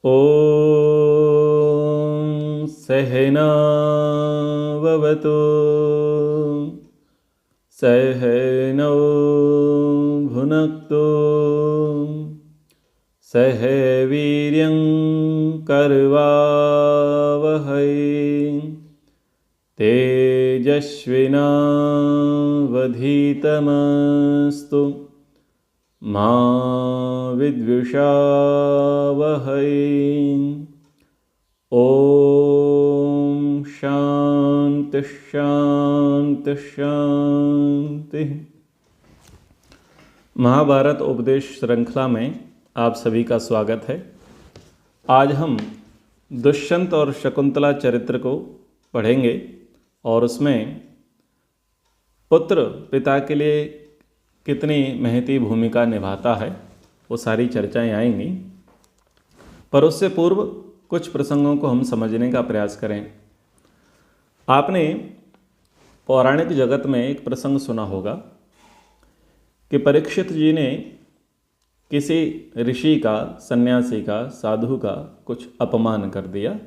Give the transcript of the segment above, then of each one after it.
ॐ सहनाववतु सहनौ भुनक्तु सह वीर्यं करवावहै तेजस्विनावधीतमस्तु मा विद्विषावहै। ओम शांति शांति शांति। महाभारत उपदेश श्रृंखला में आप सभी का स्वागत है। आज हम दुष्यंत और शकुंतला चरित्र को पढ़ेंगे और उसमें पुत्र पिता के लिए कितनी महती भूमिका निभाता है वो सारी चर्चाएं आएंगी, पर उससे पूर्व कुछ प्रसंगों को हम समझने का प्रयास करें। आपने पौराणिक जगत में एक प्रसंग सुना होगा कि परीक्षित जी ने किसी ऋषि का, सन्यासी का, साधु का कुछ अपमान कर दिया,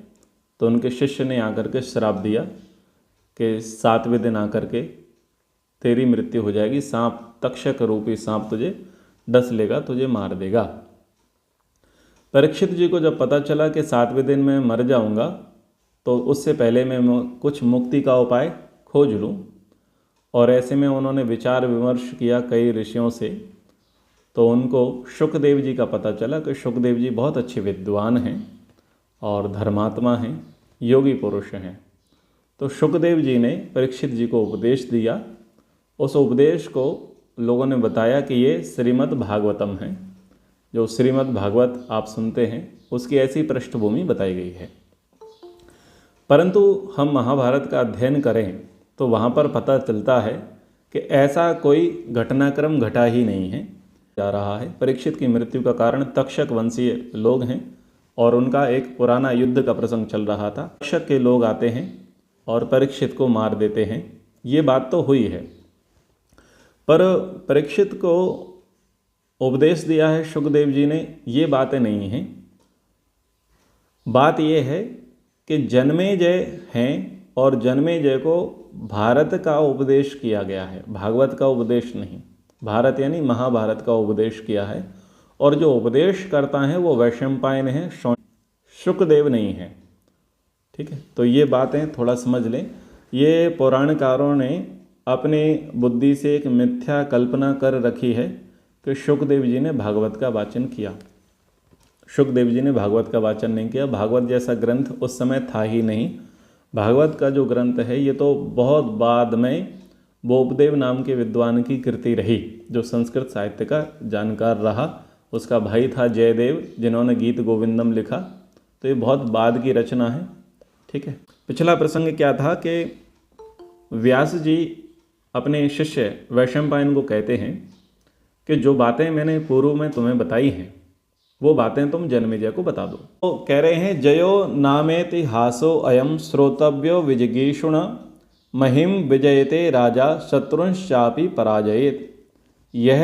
तो उनके शिष्य ने आकर के श्राप दिया कि 7वें दिन आकर के तेरी मृत्यु हो जाएगी, सांप, तक्षक रूपी सांप तुझे डस लेगा, तुझे मार देगा। परीक्षित जी को जब पता चला कि 7वें दिन में मर जाऊंगा, तो उससे पहले मैं कुछ मुक्ति का उपाय खोज लूं, और ऐसे में उन्होंने विचार विमर्श किया कई ऋषियों से। तो उनको शुकदेव जी का पता चला कि शुकदेव जी बहुत अच्छे विद्वान हैं और धर्मात्मा हैं, योगी पुरुष हैं। तो शुकदेव जी ने परीक्षित जी को उपदेश दिया। उस उपदेश को लोगों ने बताया कि ये श्रीमद् भागवतम है। जो श्रीमद् भागवत आप सुनते हैं उसकी ऐसी पृष्ठभूमि बताई गई है। परंतु हम महाभारत का अध्ययन करें तो वहाँ पर पता चलता है कि ऐसा कोई घटनाक्रम घटा ही नहीं है जा रहा है। परीक्षित की मृत्यु का कारण तक्षक वंशीय लोग हैं और उनका एक पुराना युद्ध का प्रसंग चल रहा था। तक्षक के लोग आते हैं और परीक्षित को मार देते हैं। ये बात तो हुई है, पर परीक्षित को उपदेश दिया है शुकदेव जी ने, ये बातें नहीं हैं। बात ये है कि जन्मेजय हैं और जन्मेजय को भारत का उपदेश किया गया है, भागवत का उपदेश नहीं। भारत यानी महाभारत का उपदेश किया है, और जो उपदेश करता है वो वैशंपायन है, शुकदेव नहीं है। ठीक है, तो ये बातें थोड़ा समझ लें। ये पुराणकारों ने अपनी बुद्धि से एक मिथ्या कल्पना कर रखी है कि शुकदेव जी ने भागवत का वाचन किया। शुकदेव जी ने भागवत का वाचन नहीं किया। भागवत जैसा ग्रंथ उस समय था ही नहीं। भागवत का जो ग्रंथ है ये तो बहुत बाद में बोपदेव नाम के विद्वान की कृति रही, जो संस्कृत साहित्य का जानकार रहा। उसका भाई था जयदेव, जिन्होंने गीत गोविंदम लिखा। तो ये बहुत बाद की रचना है। ठीक है, पिछला प्रसंग क्या था कि व्यास जी अपने शिष्य वैशंपायन को कहते हैं कि जो बातें मैंने पूर्व में तुम्हें बताई हैं वो बातें तुम जन्मेजय को बता दो। तो कह रहे हैं, जयो नामेतिहासो अयम श्रोतव्यो विजिगीषुण महिम विजयते राजा शत्रुंश्चापि पराजयेत। यह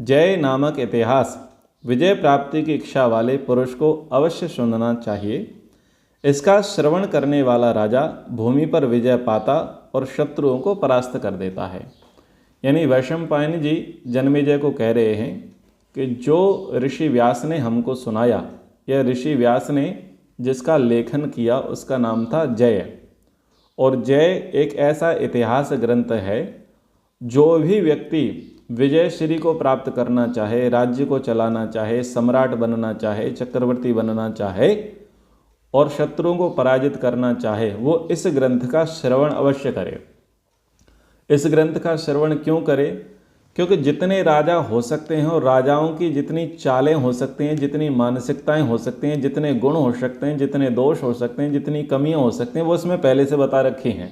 जय नामक इतिहास विजय प्राप्ति की इच्छा वाले पुरुष को अवश्य सुनना चाहिए। इसका श्रवण करने वाला राजा भूमि पर विजय पाता और शत्रुओं को परास्त कर देता है। यानी वैशंपायन जी जन्मेजय को कह रहे हैं कि जो ऋषि व्यास ने हमको सुनाया, यह ऋषि व्यास ने जिसका लेखन किया उसका नाम था जय। और जय एक ऐसा इतिहास ग्रंथ है, जो भी व्यक्ति विजय श्री को प्राप्त करना चाहे, राज्य को चलाना चाहे, सम्राट बनना चाहे, चक्रवर्ती बनना चाहे और शत्रुओं को पराजित करना चाहे, वो इस ग्रंथ का श्रवण अवश्य करे। इस ग्रंथ का श्रवण क्यों करे? क्योंकि जितने राजा हो सकते हैं और राजाओं की जितनी चालें हो सकती हैं, जितनी मानसिकताएं हो सकती हैं, जितने गुण हो सकते हैं, जितने दोष हो सकते हैं, जितनी कमियां हो सकती हैं, वो इसमें पहले से बता रखी हैं।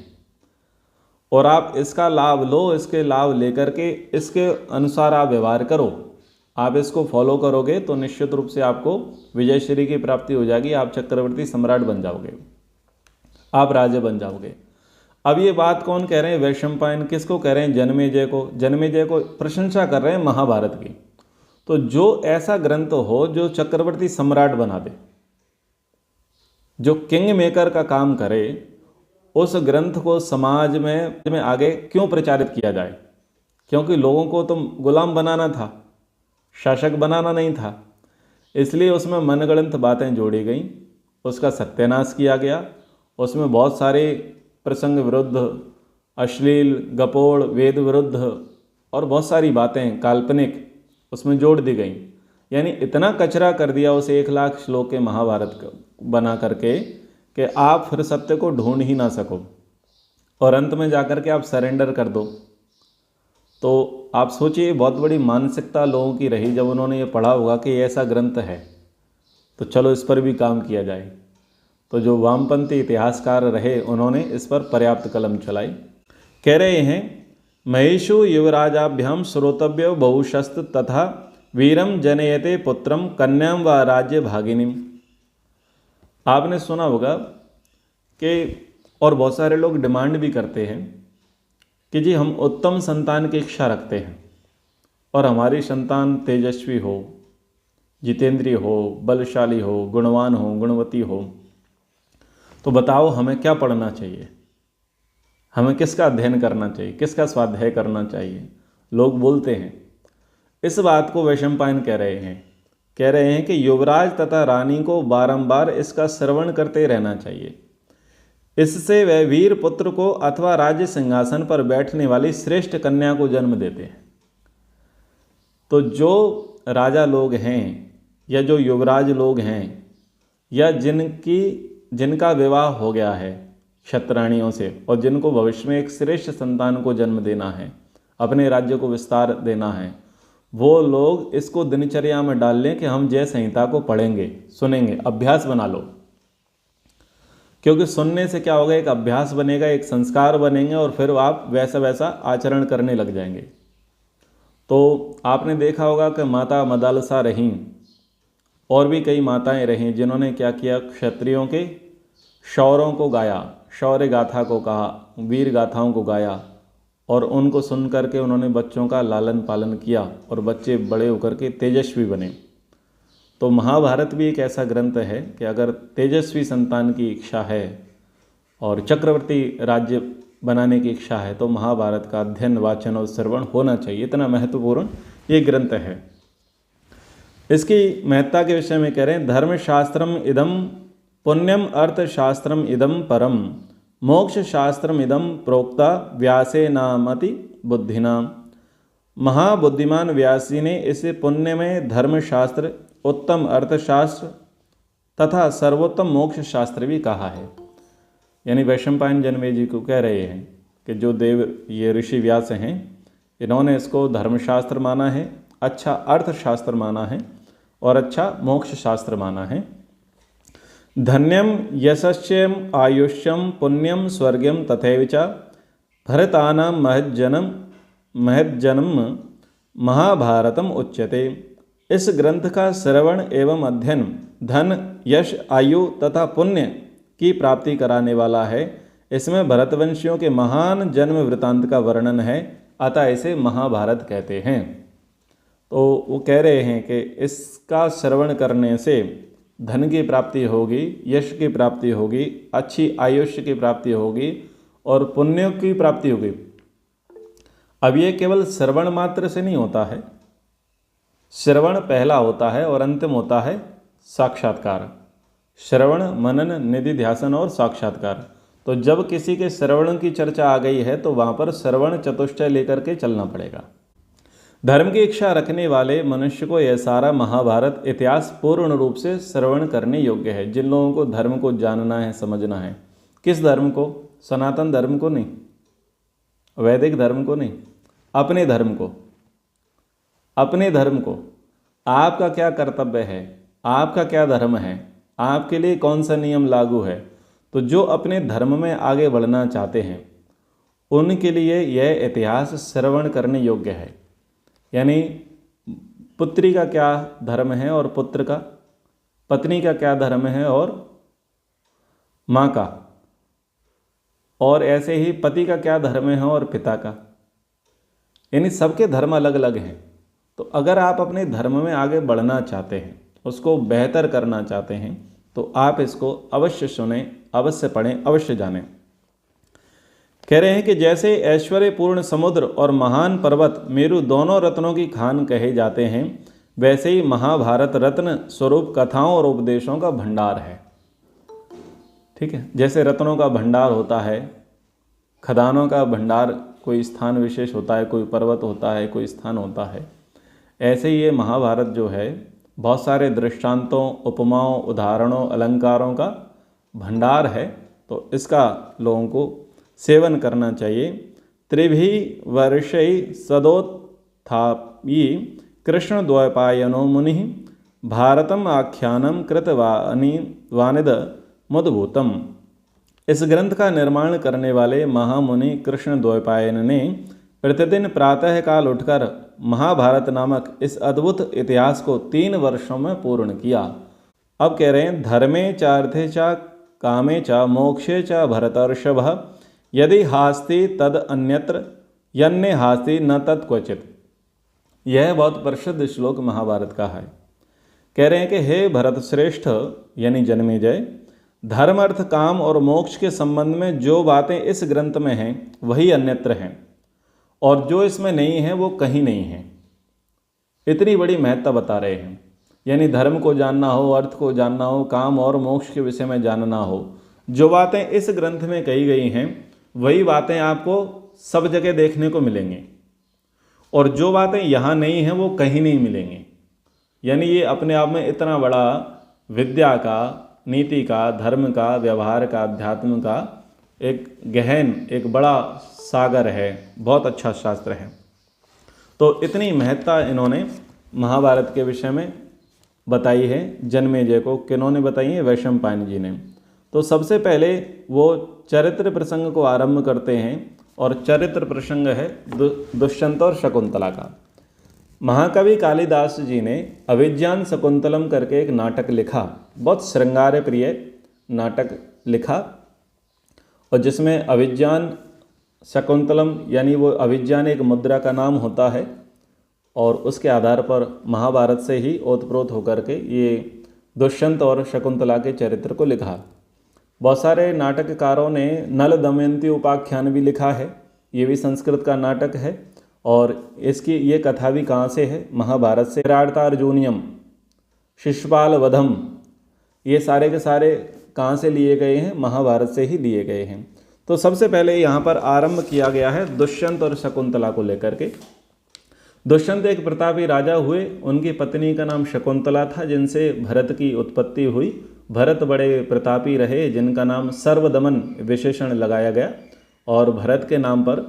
और आप इसका लाभ लो, इसके लाभ लेकर के इसके अनुसार आप व्यवहार करो। आप इसको फॉलो करोगे तो निश्चित रूप से आपको विजयश्री की प्राप्ति हो जाएगी। आप चक्रवर्ती सम्राट बन जाओगे, आप राजा बन जाओगे। अब ये बात कौन कह रहे हैं? वैशंपायन। किसको कह रहे हैं? जन्मेजय को। जन्मेजय को प्रशंसा कर रहे हैं महाभारत की। तो जो ऐसा ग्रंथ हो जो चक्रवर्ती सम्राट बना दे, जो किंग मेकर का काम करे, उस ग्रंथ को समाज में आगे क्यों प्रचारित किया जाए? क्योंकि लोगों को तो गुलाम बनाना था, शासक बनाना नहीं था। इसलिए उसमें मनगढ़ंत बातें जोड़ी गईं, उसका सत्यानाश किया गया। उसमें बहुत सारे प्रसंग विरुद्ध, अश्लील, गपोड़, वेद विरुद्ध और बहुत सारी बातें काल्पनिक उसमें जोड़ दी गई। यानी इतना कचरा कर दिया उसे 1,00,000 श्लोक के महाभारत बना करके कि आप फिर सत्य को ढूंढ ही ना सको और अंत में जाकर के आप सरेंडर कर दो। तो आप सोचिए, बहुत बड़ी मानसिकता लोगों की रही जब उन्होंने ये पढ़ा होगा कि ऐसा ग्रंथ है, तो चलो इस पर भी काम किया जाए। तो जो वामपंथी इतिहासकार रहे, उन्होंने इस पर पर्याप्त कलम चलाई। कह रहे हैं, महेशु युवराजाभ्याम श्रोतव्य बहुशस्त तथा वीरम जनयते पुत्रम कन्याम व राज्य भागिनीम। आपने सुना होगा कि, और बहुत सारे लोग डिमांड भी करते हैं कि जी हम उत्तम संतान की इच्छा रखते हैं और हमारी संतान तेजस्वी हो, जितेंद्रिय हो, बलशाली हो, गुणवान हो, गुणवती हो। तो बताओ हमें क्या पढ़ना चाहिए, हमें किसका अध्ययन करना चाहिए, किसका स्वाध्याय करना चाहिए? लोग बोलते हैं। इस बात को वैशंपायन कह रहे हैं कि युवराज तथा रानी को बारंबार इसका श्रवण करते रहना चाहिए। इससे वह वीर पुत्र को अथवा राज्य सिंहासन पर बैठने वाली श्रेष्ठ कन्या को जन्म देते हैं। तो जो राजा लोग हैं या जो युवराज लोग हैं या जिनका विवाह हो गया है क्षत्राणियों से और जिनको भविष्य में एक श्रेष्ठ संतान को जन्म देना है, अपने राज्य को विस्तार देना है, वो लोग इसको दिनचर्या में डाल लें कि हम जय संहिता को पढ़ेंगे, सुनेंगे, अभ्यास बना लो। क्योंकि सुनने से क्या होगा, एक अभ्यास बनेगा, एक संस्कार बनेंगे और फिर आप वैसा वैसा आचरण करने लग जाएंगे। तो आपने देखा होगा कि माता मदालसा रहीं और भी कई माताएं रहीं जिन्होंने क्या किया, क्षत्रियों के शौर्यों को गाया, शौर्य गाथा को कहा, वीर गाथाओं को गाया और उनको सुन करके उन्होंने बच्चों का लालन पालन किया और बच्चे बड़े होकर के तेजस्वी बने। तो महाभारत भी एक ऐसा ग्रंथ है कि अगर तेजस्वी संतान की इच्छा है और चक्रवर्ती राज्य बनाने की इच्छा है तो महाभारत का अध्ययन, वाचन और श्रवण होना चाहिए। इतना महत्वपूर्ण ये ग्रंथ है। इसकी महत्ता के विषय में कह रहे हैं, धर्मशास्त्रम इदम पुण्यम अर्थशास्त्रम इदम परम मोक्ष शास्त्रम इदम प्रोक्ता व्यासे नामति बुद्धिना। महाबुद्धिमान व्यासी ने इसे पुण्य में धर्मशास्त्र, उत्तम अर्थशास्त्र तथा सर्वोत्तम मोक्ष शास्त्र भी कहा है। यानी वैशंपायन जनमेजय जी को कह रहे हैं कि जो ये ऋषि व्यास हैं, इन्होंने इसको धर्मशास्त्र माना है, अच्छा अर्थशास्त्र माना है और अच्छा मोक्ष शास्त्र माना है। धन्यम यशस्यम आयुष्यम पुण्यम स्वर्गम तथैव च भरतानां महज्जन्म महाभारतम उच्यते। इस ग्रंथ का श्रवण एवं अध्ययन धन, यश, आयु तथा पुण्य की प्राप्ति कराने वाला है। इसमें भरतवंशियों के महान जन्म वृतांत का वर्णन है, अतः इसे महाभारत कहते हैं। तो वो कह रहे हैं कि इसका श्रवण करने से धन की प्राप्ति होगी, यश की प्राप्ति होगी, अच्छी आयुष्य की प्राप्ति होगी और पुण्य की प्राप्ति होगी। अब ये केवल श्रवण मात्र से नहीं होता है, श्रवण पहला होता है और अंतिम होता है साक्षात्कार। श्रवण, मनन, निधिध्यासन और साक्षात्कार। तो जब किसी के श्रवण की चर्चा आ गई है तो वहाँ पर श्रवण चतुष्टय लेकर के चलना पड़ेगा। धर्म की इच्छा रखने वाले मनुष्य को यह सारा महाभारत इतिहास पूर्ण रूप से श्रवण करने योग्य है। जिन लोगों को धर्म को जानना है, समझना है, किस धर्म को? सनातन धर्म को नहीं, वैदिक धर्म को नहीं, अपने धर्म को। अपने धर्म को, आपका क्या कर्तव्य है, आपका क्या धर्म है, आपके लिए कौन सा नियम लागू है। तो जो अपने धर्म में आगे बढ़ना चाहते हैं उनके लिए यह इतिहास श्रवण करने योग्य है। यानी पुत्री का क्या धर्म है और पुत्र का, पत्नी का क्या धर्म है और माँ का, और ऐसे ही पति का क्या धर्म है और पिता का। यानी सबके धर्म अलग अलग हैं। तो अगर आप अपने धर्म में आगे बढ़ना चाहते हैं, उसको बेहतर करना चाहते हैं, तो आप इसको अवश्य सुने, अवश्य पढ़ें, अवश्य जानें। कह रहे हैं कि जैसे ऐश्वर्यपूर्ण समुद्र और महान पर्वत मेरु दोनों रत्नों की खान कहे जाते हैं, वैसे ही महाभारत रत्न स्वरूप कथाओं और उपदेशों का भंडार है। ठीक है, जैसे रत्नों का भंडार होता है, खदानों का भंडार कोई स्थान विशेष होता है, कोई पर्वत होता है, कोई स्थान होता है, ऐसे ही ये महाभारत जो है बहुत सारे दृष्टांतों, उपमाओं, उदाहरणों, अलंकारों का भंडार है। तो इसका लोगों को सेवन करना चाहिए। त्रिभि वर्षै सदोत्थापि कृष्ण द्वैपायनो मुनि भारतम आख्यानम कृतवानिद मुद्भूतम। इस ग्रंथ का निर्माण करने वाले महामुनि कृष्ण द्वैपायन ने प्रतिदिन प्रातः काल उठकर महाभारत नामक इस अद्भुत इतिहास को 3 वर्षों में पूर्ण किया। अब कह रहे हैं धर्मे चार्थे च कामे च मोक्षे च भरतर्षभ यदि हास्ति तद अन्यत्र यन्ने हास्ति न तत्क्वचित। यह बहुत प्रसिद्ध श्लोक महाभारत का है। कह रहे हैं कि हे भरत श्रेष्ठ यानी जन्मेजय, धर्म अर्थ काम और मोक्ष के संबंध में जो बातें इस ग्रंथ में हैं वही अन्यत्र हैं, और जो इसमें नहीं है वो कहीं नहीं है। इतनी बड़ी महत्ता बता रहे हैं। यानी धर्म को जानना हो, अर्थ को जानना हो, काम और मोक्ष के विषय में जानना हो, जो बातें इस ग्रंथ में कही गई हैं वही बातें आपको सब जगह देखने को मिलेंगी, और जो बातें यहाँ नहीं हैं वो कहीं नहीं मिलेंगी। यानी ये अपने आप में इतना बड़ा विद्या का, नीति का, धर्म का, व्यवहार का, अध्यात्म का एक गहन, एक बड़ा सागर है। बहुत अच्छा शास्त्र है। तो इतनी महत्ता इन्होंने महाभारत के विषय में बताई है जन्मेजय को। किन्होंने बताई है? वैशंपायन जी ने। तो सबसे पहले वो चरित्र प्रसंग को आरंभ करते हैं, और चरित्र प्रसंग है दुष्यंत और शकुंतला का। महाकवि कालिदास जी ने अभिज्ञान शकुंतलम करके एक नाटक लिखा, बहुत श्रृंगार प्रिय नाटक लिखा, और जिसमें अभिज्ञान शकुंतलम यानी वो अभिज्ञान एक मुद्रा का नाम होता है, और उसके आधार पर महाभारत से ही ओतप्रोत होकर के ये दुष्यंत और शकुंतला के चरित्र को लिखा। बहुत सारे नाटककारों ने नल दमयंती उपाख्यान भी लिखा है, ये भी संस्कृत का नाटक है। और इसकी ये कथा भी कहाँ से है? महाभारत से। विराटार्जुनियम, शिशुपाल वधम, ये सारे के सारे कहाँ से लिए गए हैं? महाभारत से ही लिए गए हैं। तो सबसे पहले यहाँ पर आरंभ किया गया है दुष्यंत और शकुंतला को लेकर के। दुष्यंत एक प्रतापी राजा हुए, उनकी पत्नी का नाम शकुंतला था, जिनसे भरत की उत्पत्ति हुई। भरत बड़े प्रतापी रहे, जिनका नाम सर्वदमन विशेषण लगाया गया, और भरत के नाम पर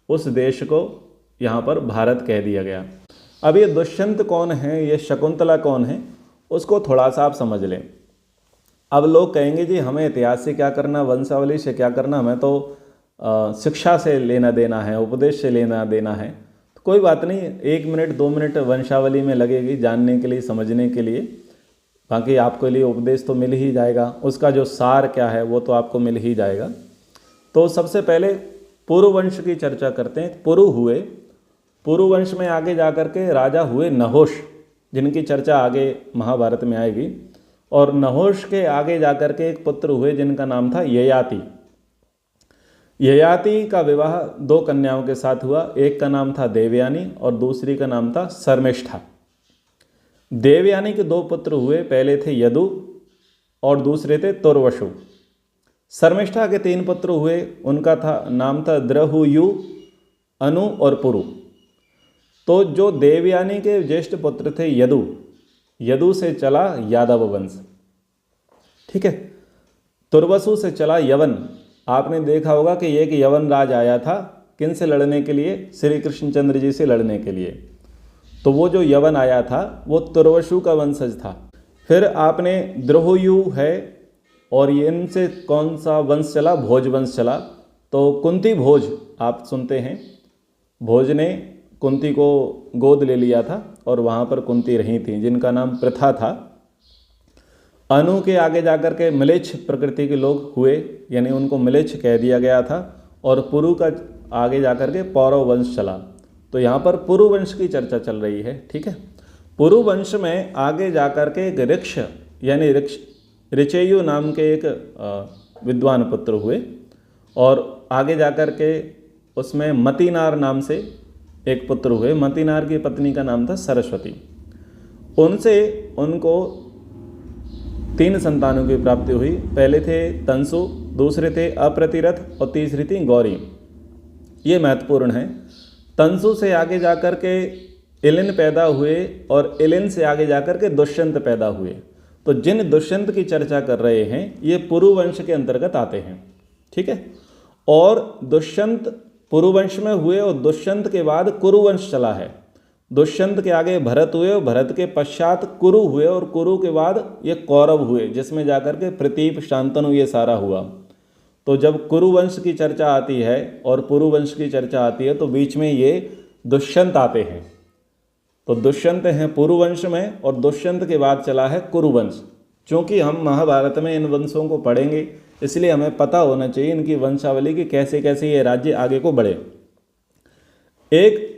उस देश को यहाँ पर भारत कह दिया गया। अब ये दुष्यंत कौन है, ये शकुंतला कौन है, उसको थोड़ा सा आप समझ लें। अब लोग कहेंगे जी हमें इतिहास से क्या करना, वंशावली से क्या करना, हमें तो शिक्षा से लेना देना है, उपदेश से लेना देना है। तो कोई बात नहीं, 1 मिनट 2 मिनट वंशावली में लगेगी जानने के लिए, समझने के लिए। बाकी आपके लिए उपदेश तो मिल ही जाएगा, उसका जो सार क्या है वो तो आपको मिल ही जाएगा। तो सबसे पहले पुरुवंश की चर्चा करते हैं। पुरु हुए, पुरुवंश में आगे जाकर के राजा हुए नहुष, जिनकी चर्चा आगे महाभारत में आएगी। और नहुष के आगे जाकर के एक पुत्र हुए जिनका नाम था ययाति। ययाति का विवाह 2 कन्याओं के साथ हुआ, एक का नाम था देवयानी और दूसरी का नाम था शर्मिष्ठा। देवयानी के 2 पुत्र हुए, पहले थे यदु और दूसरे थे तुर्वशु। शर्मिष्ठा के 3 पुत्र हुए, उनका नाम था द्रहुयु, अनु और पुरु। तो जो देवयानी के ज्येष्ठ पुत्र थे यदु, यदु से चला यादव वंश, ठीक है। तुर्वसु से चला यवन। आपने देखा होगा कि एक यवन राज आया था, किन से लड़ने के लिए? श्री कृष्णचंद्र जी से लड़ने के लिए। तो वो जो यवन आया था वो तुर्वसु का वंशज था। फिर आपने द्रोहुयु है, और ये इनसे कौन सा वंश चला? भोज वंश चला। तो कुंती भोज आप सुनते हैं, भोज ने कुंती को गोद ले लिया था और वहाँ पर कुंती रही थी, जिनका नाम प्रथा था। अनु के आगे जाकर के म्लेच्छ प्रकृति के लोग हुए, यानी उनको म्लेच्छ कह दिया गया था। और पुरु का आगे जाकर के पौरव वंश चला। तो यहाँ पर पुरु वंश की चर्चा चल रही है, ठीक है। पुरु वंश में आगे जाकर के एक ऋक्ष यानी ऋक्ष ऋचेयु नाम के एक विद्वान पुत्र हुए, और आगे जाकर के उसमें मतिनार नाम से एक पुत्र हुए। मतिनार की पत्नी का नाम था सरस्वती। उनसे उनको 3 संतानों की प्राप्ति हुई। पहले थे तंसु, दूसरे थे अप्रतिरथ और तीसरी थी गौरी। ये महत्वपूर्ण है। तंसु से आगे जाकर के इलिन पैदा हुए और इलिन से आगे जाकर के दुष्यंत पैदा हुए। तो जिन दुष्यंत की चर्चा कर रहे हैं ये पुरुवंश के अंतर्गत आते हैं, ठीक है। और दुष्यंत पुरुवंश में हुए और दुष्यंत के बाद कुरुवंश चला है। दुष्यंत के आगे भरत हुए और भरत के पश्चात कुरु हुए और कुरु के बाद ये कौरव हुए, जिसमें जाकर के प्रतीप, शांतनु ये सारा हुआ। तो जब कुरुवंश की चर्चा आती है और पुरुवंश की चर्चा आती है तो बीच में ये दुष्यंत आते हैं। तो दुष्यंत हैं पुरुवंश में और दुष्यंत के बाद चला है कुरुवंश। क्योंकि हम महाभारत में इन वंशों को पढ़ेंगे इसलिए हमें पता होना चाहिए इनकी वंशावली की कैसे कैसे ये राज्य आगे को बढ़े। एक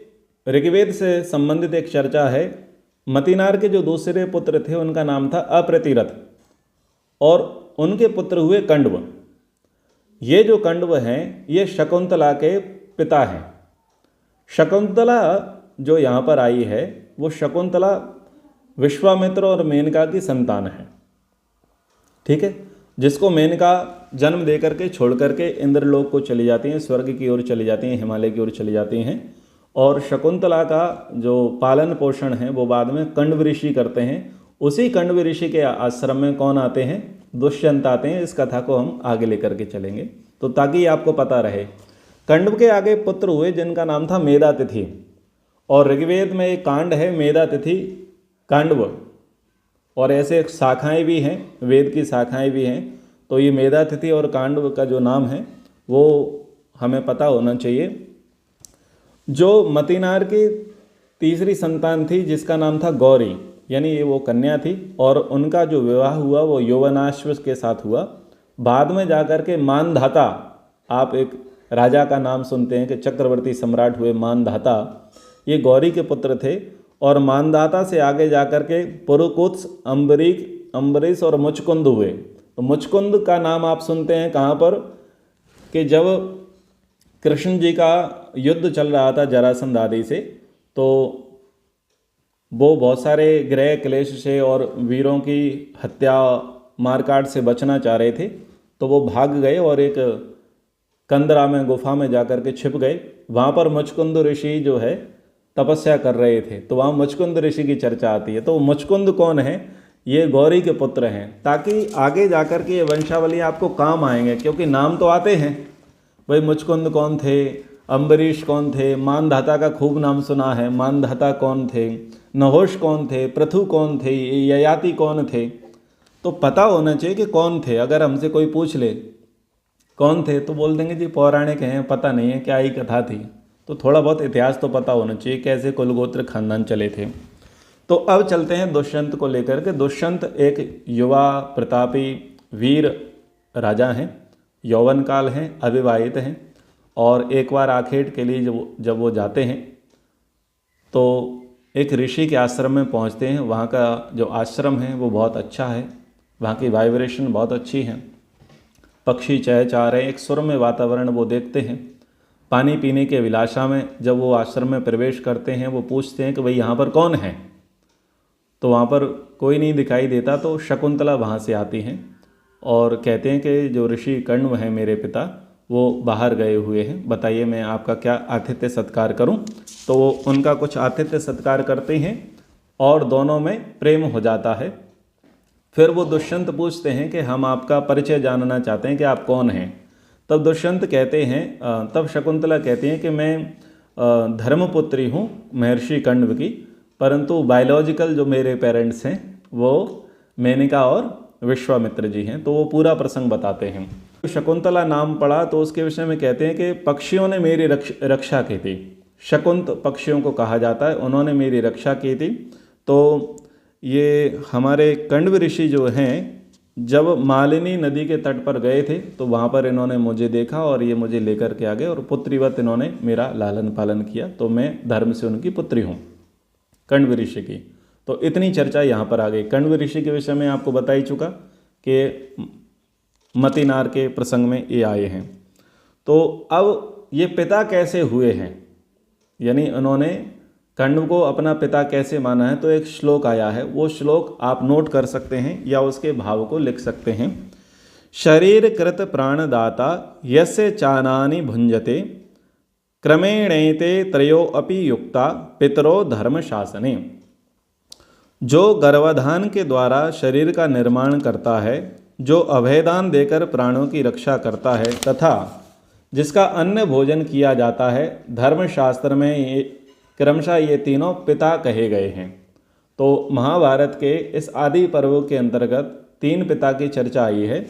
ऋग्वेद से संबंधित एक चर्चा है। मतिनार के जो दूसरे पुत्र थे उनका नाम था अप्रतिरथ और उनके पुत्र हुए कंडव। ये जो कंडव हैं ये शकुंतला के पिता हैं। शकुंतला जो यहाँ पर आई है वो शकुंतला विश्वामित्र और मेनका की संतान है, ठीक है। जिसको मेनका जन्म दे करके छोड़ करके इंद्रलोक को चली जाती हैं, स्वर्ग की ओर चली जाती हैं, हिमालय की ओर चली जाती हैं। और शकुंतला का जो पालन पोषण है वो बाद में कंडव ऋषि करते हैं। उसी कंडव ऋषि के आश्रम में कौन आते हैं? दुष्यंत आते हैं। इस कथा को हम आगे लेकर के चलेंगे तो ताकि आपको पता रहे। कंडव के आगे पुत्र हुए जिनका नाम था मेधातिथि, और ऋग्वेद में एक कांड है मेधातिथि कांडव, और ऐसे शाखाएं भी हैं, वेद की शाखाएं भी हैं। तो ये मेधातिथि और कांडव का जो नाम है वो हमें पता होना चाहिए। जो मतिनार की तीसरी संतान थी जिसका नाम था गौरी, यानी ये वो कन्या थी, और उनका जो विवाह हुआ वो यौवनाश्व के साथ हुआ। बाद में जाकर के मानधाता, आप एक राजा का नाम सुनते हैं कि चक्रवर्ती सम्राट हुए मानधाता, ये गौरी के पुत्र थे। और मानधाता से आगे जाकर के पुरुकुत्स, अम्बरीश और मुचकुंद हुए। तो मुचकुंद का नाम आप सुनते हैं कहाँ पर? कि जब कृष्ण जी का युद्ध चल रहा था जरासंध आदि से, तो वो बहुत सारे ग्रह क्लेश से और वीरों की हत्या मारकाट से बचना चाह रहे थे। तो वो भाग गए और एक कंदरा में गुफा में जाकर के छिप गए। वहाँ पर मुचकुंद ऋषि जो है तपस्या कर रहे थे, तो वहाँ मुचकुंद ऋषि की चर्चा आती है। तो मुचकुंद कौन है? ये गौरी के पुत्र हैं, ताकि आगे जाकर के ये वंशावली आपको काम आएंगे। क्योंकि नाम तो आते हैं, भाई मुचकुंद कौन थे, अम्बरीश कौन थे, मानधाता का खूब नाम सुना है, मानधाता कौन थे, नहोश कौन थे, पृथु कौन थे, ययाति कौन थे, तो पता होना चाहिए कि कौन थे। अगर हमसे कोई पूछ ले कौन थे तो बोल देंगे जी पौराणिक हैं, पता नहीं है क्या ही कथा थी। तो थोड़ा बहुत इतिहास तो पता होना चाहिए, कैसे कुलगोत्र खानदान चले थे। तो अब चलते हैं दुष्यंत को लेकर के। दुष्यंत एक युवा प्रतापी वीर राजा हैं, यौवन काल हैं, अविवाहित हैं, और एक बार आखेट के लिए जब वो जाते हैं तो एक ऋषि के आश्रम में पहुंचते हैं। वहाँ का जो आश्रम है वो बहुत अच्छा है, वहाँ की वाइब्रेशन बहुत अच्छी है, पक्षी चहचहा रहे हैं, एक सुरम्य वातावरण वो देखते हैं। पानी पीने के विलासा में जब वो आश्रम में प्रवेश करते हैं, वो पूछते हैं कि भाई यहाँ पर कौन है? तो वहाँ पर कोई नहीं दिखाई देता। तो शकुंतला वहाँ से आती हैं और कहते हैं कि जो ऋषि कण्व हैं मेरे पिता, वो बाहर गए हुए हैं, बताइए मैं आपका क्या आतिथ्य सत्कार करूं। तो वो उनका कुछ आतिथ्य सत्कार करते हैं और दोनों में प्रेम हो जाता है। फिर वो दुष्यंत पूछते हैं कि हम आपका परिचय जानना चाहते हैं कि आप कौन हैं। तब दुष्यंत कहते हैं, तब शकुंतला कहती हैं कि मैं धर्मपुत्री हूँ महर्षि कण्व की, परंतु बायोलॉजिकल जो मेरे पेरेंट्स हैं वो मेनका और विश्वामित्र जी हैं। तो वो पूरा प्रसंग बताते हैं। शकुंतला नाम पड़ा तो उसके विषय में कहते हैं कि पक्षियों ने मेरी रक्षा की थी। शकुंत पक्षियों को कहा जाता है, उन्होंने मेरी रक्षा की थी। तो ये हमारे कण्व ऋषि जो हैं, जब मालिनी नदी के तट पर गए थे तो वहाँ पर इन्होंने मुझे देखा और ये मुझे लेकर के आ गए और पुत्रीवत इन्होंने मेरा लालन पालन किया। तो मैं धर्म से उनकी पुत्री हूँ, कण्व ऋषि की। तो इतनी चर्चा यहाँ पर आ गई। कण्व ऋषि के विषय में आपको बता ही चुका के मतिनार के प्रसंग में ये आए हैं। तो अब ये पिता कैसे हुए हैं, यानी उन्होंने कर्ण को अपना पिता कैसे माना है, तो एक श्लोक आया है, वो श्लोक आप नोट कर सकते हैं या उसके भाव को लिख सकते हैं। शरीर कृत प्राणदाता यस्य चानानि भुंजते क्रमेणैते त्रयो अपि युक्ता पितरो धर्म शासने। जो गर्भाधान के द्वारा शरीर का निर्माण करता है, जो अभयदान देकर प्राणों की रक्षा करता है तथा जिसका अन्न भोजन किया जाता है, धर्मशास्त्र में ये क्रमशः ये तीनों पिता कहे गए हैं। तो महाभारत के इस आदि पर्व के अंतर्गत 3 पिता की चर्चा आई है।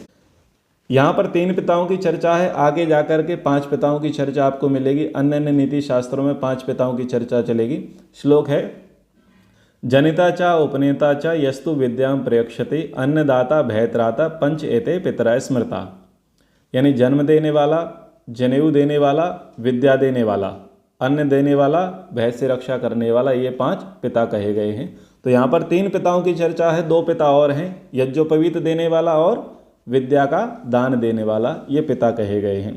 यहाँ पर 3 पिताओं की चर्चा है, आगे जाकर के 5 पिताओं की चर्चा आपको मिलेगी। अन्य अन्य नीति शास्त्रों में 5 पिताओं की चर्चा चलेगी। श्लोक है, जनिता च उपनेता च यस्तु विद्यां प्रयक्षते अन्नदाता भयत्राता पंच एते पितरा स्मृता। यानी जन्म देने वाला, जनेऊ देने वाला, विद्या देने वाला, अन्न देने वाला, भय से रक्षा करने वाला, ये 5 पिता कहे गए हैं। तो यहाँ पर 3 पिताओं की चर्चा है, 2 पिता और हैं, यज्ञोपवीत देने वाला और विद्या का दान देने वाला, ये पिता कहे गए हैं।